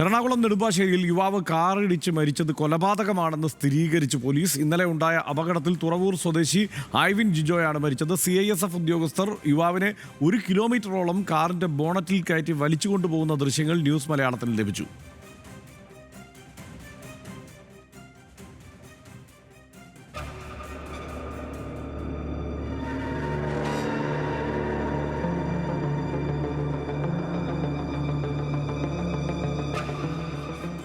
എറണാകുളം നെടുമ്പാശ്ശേരിയിൽ യുവാവ് കാറിടിച്ച് മരിച്ചത് കൊലപാതകമാണെന്ന് സ്ഥിരീകരിച്ചു പോലീസ്. ഇന്നലെ ഉണ്ടായ അപകടത്തിൽ തുറവൂർ സ്വദേശി ഐവിൻ ജിജോയാണ് മരിച്ചത്. CISF ഉദ്യോഗസ്ഥർ യുവാവിനെ 1 കിലോമീറ്ററോളം കാറിന്റെ ബോണറ്റിൽ കയറ്റി വലിച്ചുകൊണ്ടുപോകുന്ന ദൃശ്യങ്ങൾ ന്യൂസ് മലയാളത്തിൽ ലഭിച്ചു.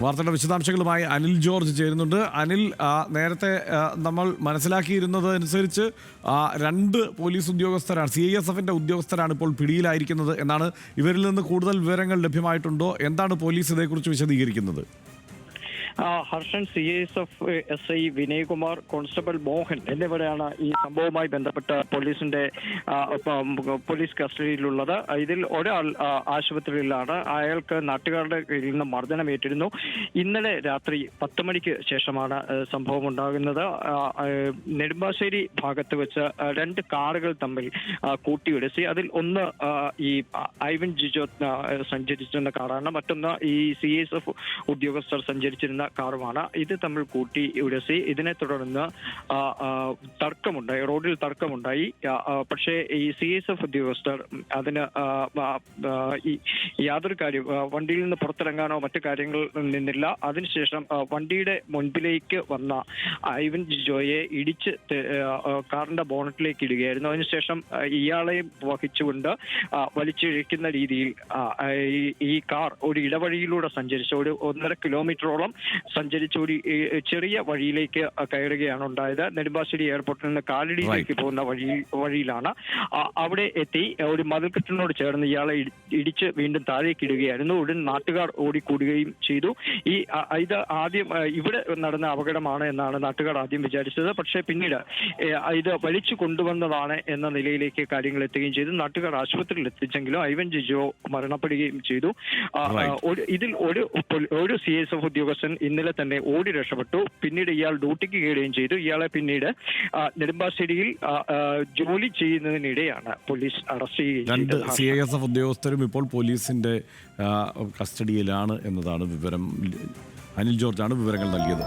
വാർത്തയുടെ വിശദാംശങ്ങളുമായി അനിൽ ജോർജ് ചേരുന്നുണ്ട്. അനിൽ, നേരത്തെ നമ്മൾ മനസ്സിലാക്കിയിരുന്നത് അനുസരിച്ച് 2 പോലീസ് ഉദ്യോഗസ്ഥരാണ്, CISFന്റെ ഉദ്യോഗസ്ഥരാണ് ഇപ്പോൾ പിടിയിലായിരിക്കുന്നത് എന്നാണ്. ഇവരിൽ നിന്ന് കൂടുതൽ വിവരങ്ങൾ ലഭ്യമായിട്ടുണ്ടോ? എന്താണ് പോലീസ് ഇതേക്കുറിച്ച് വിശദീകരിക്കുന്നത്? Harshan, CISF SI Vinaykumar, constable Mohan എന്നിവരാണ് ഈ സംഭവവുമായി ബന്ധപ്പെട്ട് പോലീസ് കസ്റ്റഡിയിലുള്ളത്. ഇതിൽ ഒരാൾ ആശുപത്രിയിലാണ്. അയാൾക്ക് നാട്ടുകാരുടെ കയ്യിൽ നിന്ന് മർദ്ദനമേറ്റിരുന്നു. ഇന്നലെ രാത്രി 10 മണിക്ക് ശേഷമാണ് സംഭവം ഉണ്ടാകുന്നത്. നെടുമ്പാശ്ശേരി ഭാഗത്ത് വെച്ച് 2 കാറുകൾ തമ്മിൽ കൂട്ടിയിടിച്ച് അതിൽ ഒന്ന് ഈ ഐവിൻ ജിജോ സഞ്ചരിച്ചിരുന്ന കാറാണ്, മറ്റൊന്ന് ഈ CISF ഉദ്യോഗസ്ഥർ സഞ്ചരിച്ചിരുന്ന കാറുമാണ്. ഇത് തമ്മിൽ കൂട്ടി ഉരസി. ഇതിനെ തുടർന്ന് തർക്കമുണ്ടായി, റോഡിൽ തർക്കമുണ്ടായി. പക്ഷേ ഈ CISF ഉദ്യോഗസ്ഥർ അതിന് യാതൊരു കാര്യം, വണ്ടിയിൽ നിന്ന് പുറത്തിറങ്ങാനോ മറ്റു കാര്യങ്ങൾ നിന്നില്ല. അതിനുശേഷം വണ്ടിയുടെ മുൻപിലേക്ക് വന്ന ഐവിൻ ജിജോയെ ഇടിച്ച് കാറിന്റെ ബോണറ്റിലേക്ക് ഇടുകയായിരുന്നു. അതിനുശേഷം ഇയാളെയും വഹിച്ചുകൊണ്ട് വലിച്ചിഴക്കുന്ന രീതിയിൽ ഈ കാർ ഒരു ഇടവഴിയിലൂടെ സഞ്ചരിച്ച 1.5 കിലോമീറ്ററോളം സഞ്ചരിച്ച ഒരു ചെറിയ വഴിയിലേക്ക് കയറുകയാണ് ഉണ്ടായത്. നെടുമ്പാശ്ശേരി എയർപോർട്ടിൽ നിന്ന് കാലടിയിലേക്ക് പോകുന്ന വഴിയിലാണ്. അവിടെ എത്തി ഒരു മതിൽക്കെട്ടിനോട് ചേർന്ന് ഇയാളെ ഇടിച്ച് വീണ്ടും താഴേക്ക് ഇടുകയായിരുന്നു. ഉടൻ നാട്ടുകാർ ഓടിക്കൂടുകയും ചെയ്തു. ഇത് ആദ്യം ഇവിടെ നടന്ന അപകടമാണ് എന്നാണ് നാട്ടുകാർ ആദ്യം വിചാരിച്ചത്. പക്ഷേ പിന്നീട് ഇത് വലിച്ചു കൊണ്ടുവന്നതാണ് എന്ന നിലയിലേക്ക് കാര്യങ്ങൾ എത്തുകയും ചെയ്തു. നാട്ടുകാർ ആശുപത്രിയിൽ എത്തിച്ചെങ്കിലും ഐവൻ ജിജോ മരണപ്പെടുകയും ചെയ്തു. ഇതിൽ ഒരു CISF ഉദ്യോഗസ്ഥൻ ഇന്നലെ തന്നെ ഓടി രക്ഷപ്പെട്ടു. പിന്നീട് ഇയാൾ ഡ്യൂട്ടിക്ക് കയറുകയും ചെയ്തു. ഇയാളെ പിന്നീട് നെടുമ്പാശ്ശേരിയിൽ ജോലി ചെയ്യുന്നതിനിടെയാണ് പോലീസ് അറസ്റ്റ് ചെയ്യുന്നത്. 2 CISF ഉദ്യോഗസ്ഥരും ഇപ്പോൾ പോലീസിന്റെ കസ്റ്റഡിയിലാണ് എന്നതാണ് വിവരം. അനിൽ ജോർജാണ് വിവരങ്ങൾ നൽകിയത്.